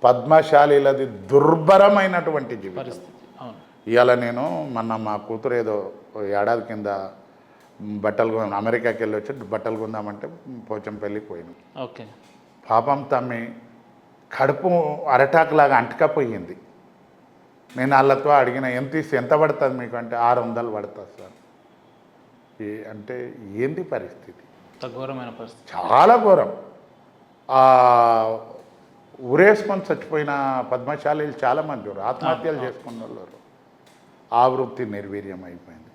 పద్మశాలిలది దుర్భరమైనటువంటి జీవితం. పరిస్థితి. అవును. ఇవాళ నేను మా కూతురు ఏదో ఏడాది కింద బట్టలు అమెరికాకి వెళ్ళి వచ్చి బట్టలు కొందామంటే పోచంపల్లికి పోయినాం. ఓకే. పాపం తమ్మి కడుపు అరటాకులాగా అంటకపోయింది. నేను వాళ్ళతో అడిగిన ఎంత పడుతుంది మీకు అంటే 600 పడుతుంది సార్. అంటే ఏంది పరిస్థితి? ఘోరమైన పరిస్థితి, చాలా ఘోరం. ఉరేసుకొని చచ్చిపోయిన పద్మశాలీలు చాలామంది ఉన్నారు, ఆత్మహత్యలు చేసుకున్న వాళ్ళు. ఆ వృత్తి నిర్వీర్యం అయిపోయింది.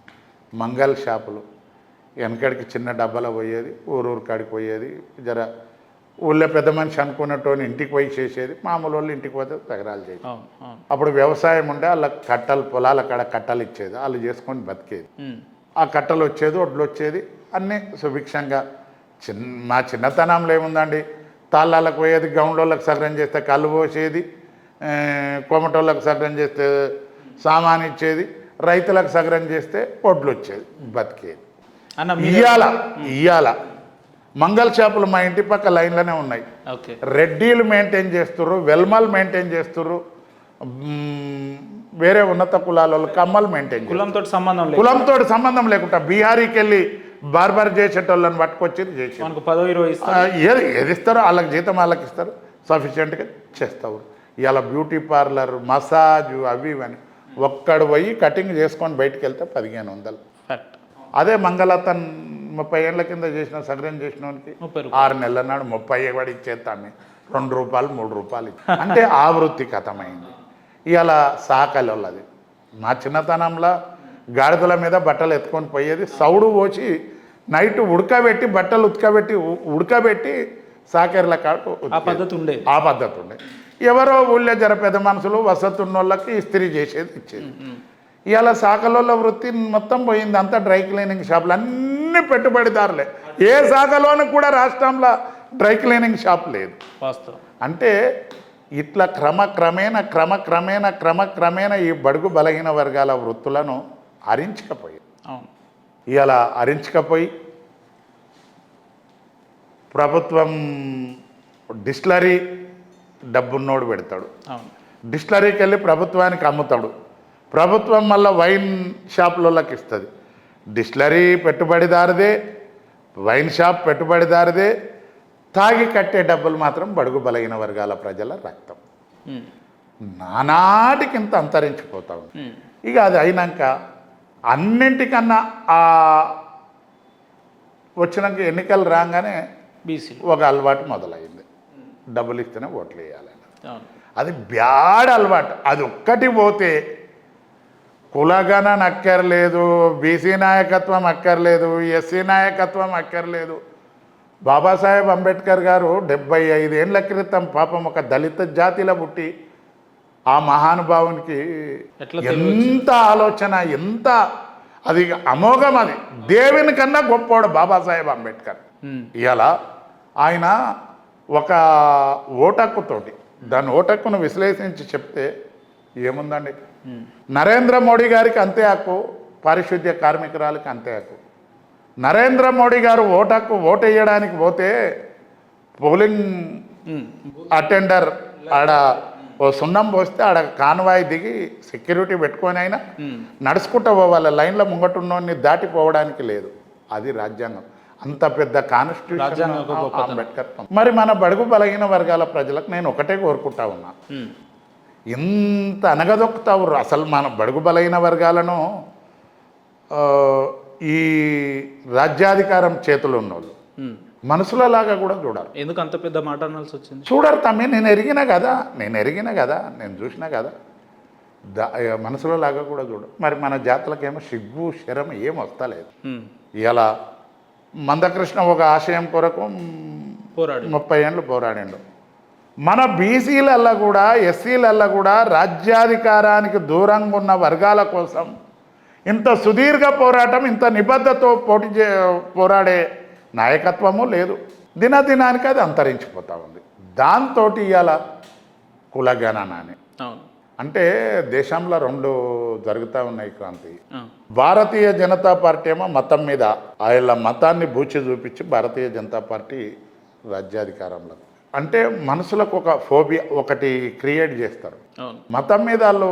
మంగళ షాపులు వెనకడికి చిన్న డబ్బాలో పోయేది, ఊరూరు కాడికి పోయేది, జర ఊళ్ళో పెద్ద మనిషి అనుకున్నట్టు ఇంటికి పోయి చేసేది, మామూలు వాళ్ళు ఇంటికి పోతే తగరాలు చేసేది. అప్పుడు వ్యవసాయం ఉండే వాళ్ళకి కట్టలు, పొలాల కాడ కట్టలు ఇచ్చేది, వాళ్ళు చేసుకొని బతికేది. ఆ కట్టలు వచ్చేది, ఒడ్లు వచ్చేది, అన్నీ సుభిక్షంగా. మా చిన్నతనంలో ఏముందండి, తాళ్ళకు పోయేది, గౌండ్లోళ్ళకి సగరం చేస్తే కళ్ళు పోసేది, కోమటోళ్ళకి సగరం చేస్తే సామాన్ ఇచ్చేది, రైతులకు సగరం చేస్తే ఒడ్లు వచ్చేది, బతికేది. ఇయ్యాల మంగళ షాపులు మా ఇంటి పక్క లైన్లోనే ఉన్నాయి. రెడ్డీలు మెయింటైన్ చేస్తుర్రు, వెల్మల్ మెయింటైన్ చేస్తుర్రు, వేరే ఉన్నత కులాల వాళ్ళు కమ్మలు మెయింటైన్ కులంతో సంబంధం లేకుండా బీహారీకి వెళ్ళి బార్బర్ చేసేటోళ్ళని పట్టుకొచ్చి చేసి ఏది ఇస్తారో వాళ్ళకి జీతం వాళ్ళకి ఇస్తారు, సఫిషియెంట్గా చేస్తారు. ఇవాళ బ్యూటీ పార్లర్, మసాజు, అవి ఇవని ఒక్కడు పోయి కటింగ్ చేసుకొని బయటికి వెళ్తే 1500. అదే మంగళతన్ 30 ఏళ్ళ కింద చేసిన సగరం చేసిన వానికి 6 నెలల నాడు 30 వాడు ఇచ్చేస్తాన్ని 2 రూపాయలు 3 రూపాయలు. అంటే ఆ వృత్తి కథమైంది. ఇవాళ సాకలది. మా చిన్నతనంలో గాడిదల మీద బట్టలు ఎత్తుకొని పోయేది, సౌడు పోసి నైట్ ఉడకబెట్టి బట్టలు ఉడకబెట్టి సాకెర్ల కాడు ఆ పద్ధతి ఉండే. ఎవరో ఊళ్ళో జర పెద్ద మనుషులు వసతి ఉన్న వాళ్ళకి ఇస్త్రీ చేసేది ఇచ్చేది. ఇవాళ సాకలోళ్ళ వృత్తి మొత్తం పోయింది. అంతా డ్రై క్లీనింగ్ షాపులు, అన్ని పెట్టుబడిదారులే. ఏ శాఖలోనూ కూడా రాష్ట్రంలో డ్రై క్లీనింగ్ షాప్ లేదు. అంటే ఇట్లా క్రమక్రమేణా ఈ బడుగు బలహీన వర్గాల వృత్తులను హరించకపోయి ఇవాళ హరించకపోయి ప్రభుత్వం డిస్టిలరీ డబ్బున్నోడు పెడతాడు, డిస్టిలరీకి వెళ్ళి ప్రభుత్వానికి అమ్ముతాడు, ప్రభుత్వం మళ్ళీ వైన్ షాపులకి ఇస్తుంది. డిస్టిలరీ పెట్టుబడిదారుదే, వైన్ షాప్ పెట్టుబడిదారుదే, తాగి కట్టే డబ్బులు మాత్రం బడుగు బలహీన వర్గాల ప్రజల రక్తం. నానాటికింత అంతరించిపోతా ఉంది. ఇక అది అయినాక అన్నింటికన్నా వచ్చినాక ఎన్నికలు రాగానే ఒక అలవాటు మొదలైంది, డబ్బులు ఇస్తేనే ఓట్లు వేయాలని. అది బ్యాడ్ అలవాటు. అది ఒక్కటి పోతే కులగణన అక్కర్లేదు, బీసీ నాయకత్వం అక్కర్లేదు, ఎస్సీ నాయకత్వం అక్కర్లేదు. బాబాసాహెబ్ అంబేద్కర్ గారు 75 ఏళ్ల క్రితం పాపం ఒక దళిత జాతిలో పుట్టి ఆ మహానుభావునికి ఎంత ఆలోచన, ఎంత అది అమోఘం. అది దేవుని కన్నా గొప్పవాడు బాబాసాహెబ్ అంబేద్కర్. ఇవాళ ఆయన ఒక ఓటక్కుతోటి దాని ఓటక్కును విశ్లేషించి చెప్తే ఏముందండి, నరేంద్ర మోడీ గారికి అంతే హక్కు, పారిశుద్ధ్య కార్మికురాలకి అంతే హక్కు. నరేంద్ర మోడీ గారు ఓటు వేయడానికి పోతే పోలింగ్ అటెండర్ ఆడ ఓ సున్నం పోస్తే ఆడ కాన్వాయ్ దిగి సెక్యూరిటీ పెట్టుకొని అయినా నడుచుకుంటూ పోవాలి, లైన్లో ముంగటున్నోని దాటిపోవడానికి లేదు. అది రాజ్యాంగం. అంత పెద్ద కాన్స్టిట్యూషన్ అంబేద్కర్. మరి మన బడుగు బలహీన వర్గాల ప్రజలకు నేను ఒకటే కోరుకుంటా ఉన్నా, ఇంత అనగదొక్కుతావు అసలు మన బడుగు బలహీన వర్గాలను ఈ రాజ్యాధికారం చేతులు ఉన్నోళ్ళు మనసులలాగా కూడా చూడరు. ఎందుకు అంత పెద్ద మాట అనాల్సి వచ్చింది? చూడరు తమ్మి, నేను ఎరిగిన కదా, నేను చూసినా కదా, మనసులలాగా కూడా చూడరు. మరి మన జాతులకేమో సిగ్గు శరం ఏం వస్తలేదు. ఇలా మందకృష్ణ ఒక ఆశయం కొరకు 30 ఏళ్ళు పోరాడిండు. మన బీసీలల్లో కూడా ఎస్సీలల్లో కూడా రాజ్యాధికారానికి దూరంగా ఉన్న వర్గాల కోసం ఇంత సుదీర్ఘ పోరాటం, ఇంత నిబద్ధతో పోరాడే నాయకత్వము లేదు. దినదినానికి అది అంతరించిపోతూ ఉంది. దాంతో ఇవాళ కులగణన అని అంటే దేశంలో 2 జరుగుతూ ఉన్నాయి క్రాంతి. భారతీయ జనతా పార్టీ ఏమో మతం మీద, ఆయన మతాన్ని బూచి చూపించి భారతీయ జనతా పార్టీ రాజ్యాధికారంలో అంటే మనసులకు ఒక ఫోబియా ఒకటి క్రియేట్ చేస్తారు. అవును. మతం మీద వాళ్ళు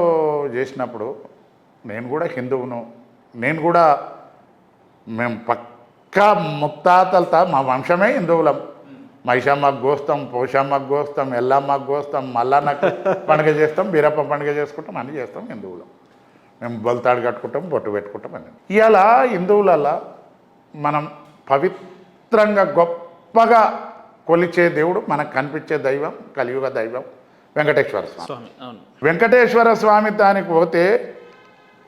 చేసినప్పుడు నేను కూడా హిందువును, నేను కూడా మేము పక్కా ముత్తాతలతో మా వంశమే హిందువులం. మైషమ్మకు గోస్తాం, పోషమ్మకు గోస్తాం, ఎల్లమ్మకు గోస్తాం, మల్లన్నకు పండుగ చేస్తాం, బీరప్ప పండుగ చేసుకుంటాం, అన్నీ చేస్తాం హిందువులం. మేము బొల్తాడు కట్టుకుంటాం, బొట్టు పెట్టుకుంటాం అని. ఇవాళ హిందువులలో మనం పవిత్రంగా గొప్పగా కొలిచే దేవుడు, మనకు కనిపించే దైవం, కలియుగ దైవం వెంకటేశ్వర స్వామి. స్వామి అవును. వెంకటేశ్వర స్వామి దానికి పోతే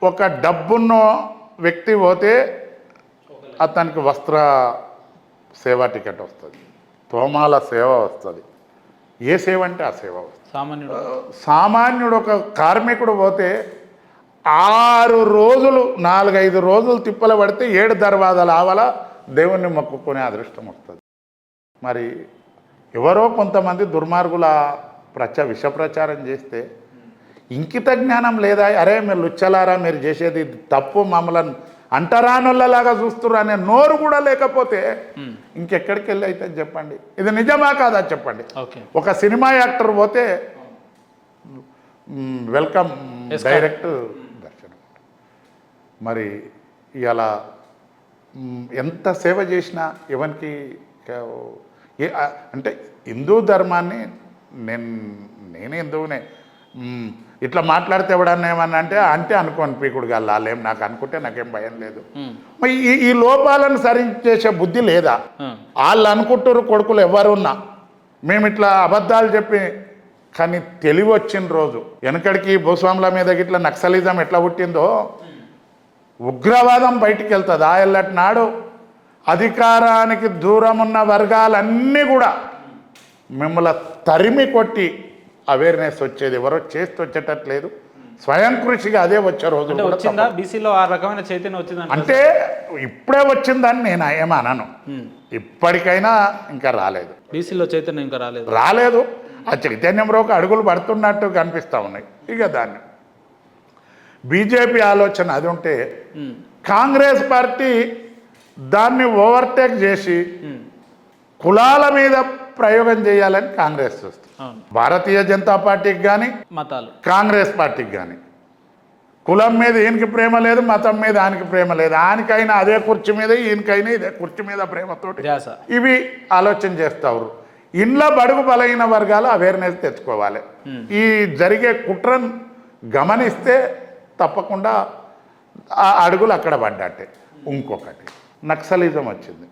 ఒక డబ్బున్న వ్యక్తి పోతే అతనికి వస్త్ర సేవా టికెట్ వస్తుంది, తోమాల సేవ వస్తుంది. ఏ సేవ అంటే ఆ సేవ వస్తుంది. సామాన్యుడు సామాన్యుడు ఒక కార్మికుడు పోతే 6 రోజులు 4-5 రోజులు తిప్పలు పడితే 7 దర్వాజాలు ఆవల దేవుణ్ణి మొక్కుకునే అదృష్టం వస్తుంది. మరి ఎవరో కొంతమంది దుర్మార్గుల విష ప్రచారం చేస్తే ఇంకిత జ్ఞానం లేదా? అరే మీరు లుచ్చలారా, మీరు చేసేది తప్పు, మమ్మల్ని అంటరానులలాగా చూస్తున్నారు అనే నోరు కూడా లేకపోతే ఇంకెక్కడికి వెళ్ళి అయితే చెప్పండి. ఇది నిజమా కాదా చెప్పండి. ఒక సినిమా యాక్టర్ పోతే వెల్కమ్ డైరెక్ట్ దర్శనం. మరి ఇలా ఎంత సేవ చేసినా ఎవరికి అంటే హిందూ ధర్మాన్ని నేనే హిందువునే, ఇట్లా మాట్లాడితే ఎవడన్నా ఏమన్నా అంటే అనుకోని పీకుడు కాదు, వాళ్ళేం నాకు అనుకుంటే నాకేం భయం లేదు. మరి ఈ లోపాలను సరిచేసే బుద్ధి లేదా? వాళ్ళు అనుకుంటారు కొడుకులు ఎవరున్నా మేము ఇట్లా అబద్ధాలు చెప్పి, కానీ తెలివి వచ్చిన రోజు వెనకడికి భూస్వాముల మీద ఇట్లా నక్సలిజం ఎట్లా పుట్టిందో ఉగ్రవాదం బయటికి వెళ్తుంది. ఆ ఎల్లటి నాడు అధికారానికి దూరం ఉన్న వర్గాలన్నీ కూడా మిమ్మల్ని తరిమి కొట్టి అవేర్నెస్ వచ్చేది. ఎవరో చేస్తూ వచ్చేటట్లేదు, స్వయం కృషిగా అదే వచ్చే రోజు వచ్చిందా? బీసీలో ఆ రకమైన చైతన్యం వచ్చిందా? అంటే ఇప్పుడే వచ్చిందని నేను ఏమన్నాను, ఇప్పటికైనా ఇంకా రాలేదు. బీసీలో చైతన్యం ఇంకా రాలేదు. ఆ చైతన్యంలోకి అడుగులు పడుతున్నట్టు కనిపిస్తూ ఉన్నాయి. ఇక దాన్ని బీజేపీ ఆలోచన అది ఉంటే కాంగ్రెస్ పార్టీ దాన్ని ఓవర్టేక్ చేసి కులాల మీద ప్రయోగం చేయాలని కాంగ్రెస్ చూస్తుంది. భారతీయ జనతా పార్టీకి కానీ మతాలు, కాంగ్రెస్ పార్టీకి కానీ కులం మీద ఈయనకి ప్రేమ లేదు, మతం మీద ఆయనకి ప్రేమ లేదు. ఆయనకైనా అదే కుర్చీ మీద, ఈయనకైనా ఇదే కుర్చీ మీద ప్రేమతోటి ఇవి ఆలోచన చేస్తారు. ఇంట్లో బడుగు బలైన వర్గాలు అవేర్నెస్ తెచ్చుకోవాలి. ఈ జరిగే కుట్రను గమనిస్తే తప్పకుండా ఆ అడుగులు అక్కడ పడ్డట్టే. ఇంకొకటి నక్సలిజం వచ్చింది.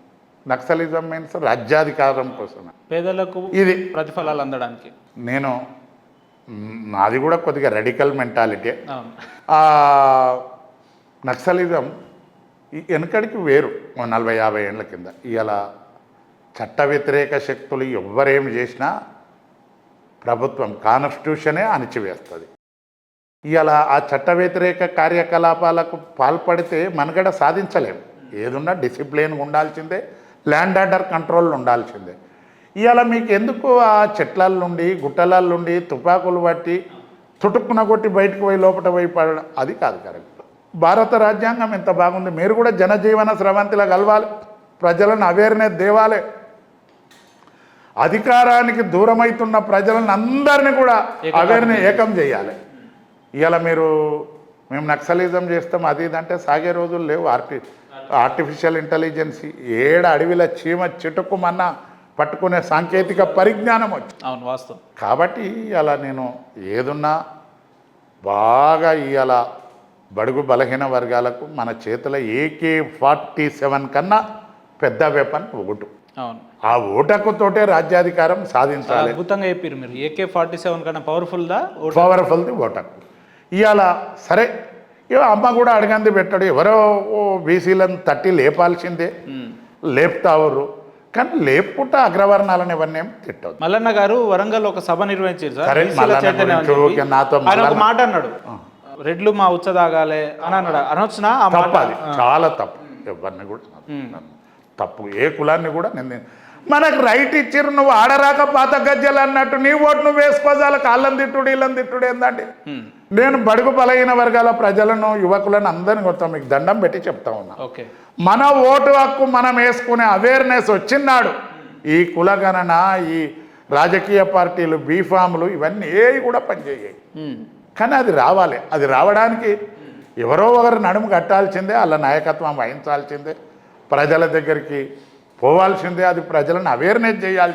నక్సలిజం మీన్స్ రాజ్యాధికారం కోసం, పేదలకు ఇది ప్రతిఫలాలు అందడానికి. నాది కూడా కొద్దిగా రెడికల్ మెంటాలిటీ. నక్సలిజం వెనకడికి వేరు 40-50 ఏళ్ళ కింద. ఇవాళ చట్ట వ్యతిరేక శక్తులు ఎవ్వరేమి చేసినా ప్రభుత్వం కాన్స్టిట్యూషనే అణిచివేస్తుంది. ఇవాళ ఆ చట్ట వ్యతిరేక కార్యకలాపాలకు పాల్పడితే మనుగడ సాధించలేము. ఏదున్నా డిసిప్లిన్గా ఉండాల్సిందే, ల్యాండ్ ఆర్డర్ కంట్రోల్ ఉండాల్సిందే. ఇవాళ మీకు ఎందుకు ఆ చెట్ల నుండి గుట్టల నుండి తుపాకులు పట్టి చుట్టుకున్న కొట్టి బయటకు పోయి లోపల పోయి పడడం అది కాదు కరెక్ట్. భారత రాజ్యాంగం ఎంత బాగుంది. మీరు కూడా జనజీవన స్రవంతిలా కలవాలి, ప్రజలను అవేర్నెస్ దేవాలి. అధికారానికి దూరమవుతున్న ప్రజలను అందరినీ కూడా అవేర్నెస్ ఏకం చేయాలి. ఇవాళ మేము నక్సలిజం చేస్తాం అది ఇదంటే సాగే రోజులు లేవు. ఆర్టిఫిషియల్ ఇంటెలిజెన్స్ అడవిల చీమ చిటుకుమన్నా పట్టుకునే సాంకేతిక పరిజ్ఞానం వచ్చి. అవును, వాస్తవం. కాబట్టి అలా నేను ఏదున్నా బాగా ఇవాళ బడుగు బలహీన వర్గాలకు మన చేతుల AK-47 కన్నా పెద్ద వెపన్ ఓటు. అవును, ఆ ఓటకుతోటే రాజ్యాధికారం సాధించాలి. అద్భుతంగా చెప్పారు మీరు. AK-47 కన్నా పవర్ఫుల్ది ఓటకు. ఇవాళ సరే అమ్మ కూడా అడిగింది పెట్టాడు, ఎవరో బీసీలను తట్టి లేపాల్సిందే, లేపుతావరు. కానీ లేపుకుంటా అగ్రవర్ణాలను ఇవన్నీ తిట్టదు. మల్లన్న గారు వరంగల్ ఒక సభ నిర్వహించారు. నాతో ఒక మాట అన్నాడు, రెడ్లు మా ఉచ్చదాగాలే అని అన్నాడు. అనొచ్చునా? తప్పది, చాలా తప్పు. ఎవరిని కూడా తప్పు, ఏ కులాన్ని కూడా మనకు రైట్ ఇచ్చిర్రు, నువ్వు ఆడరాక పాత గజ్జలు అన్నట్టు నీ ఓటు నువ్వు వేసుకోజాల కాళ్ళని తిట్టుడు వీళ్ళని తిట్టుడు ఏందండి. నేను బడుగు బలహీన వర్గాల ప్రజలను యువకులను అందరిని కొడతాం, మీకు దండం పెట్టి చెప్తా ఉన్నా. మన ఓటు హక్కు మనం వేసుకునే అవేర్నెస్ వచ్చినాడు ఈ కులగణన, ఈ రాజకీయ పార్టీలు బీఫాములు ఇవన్నీ ఏవి కూడా పనిచేయాయి. ఉమ్. కానీ అది రావాలి. అది రావడానికి ఎవరో ఒకరు నడుము కట్టాల్సిందే, వాళ్ళ నాయకత్వం వహించాల్సిందే, ప్రజల దగ్గరికి పోవాల్సిందే, అది ప్రజలను అవేర్నెస్ చేయాల్సిందే.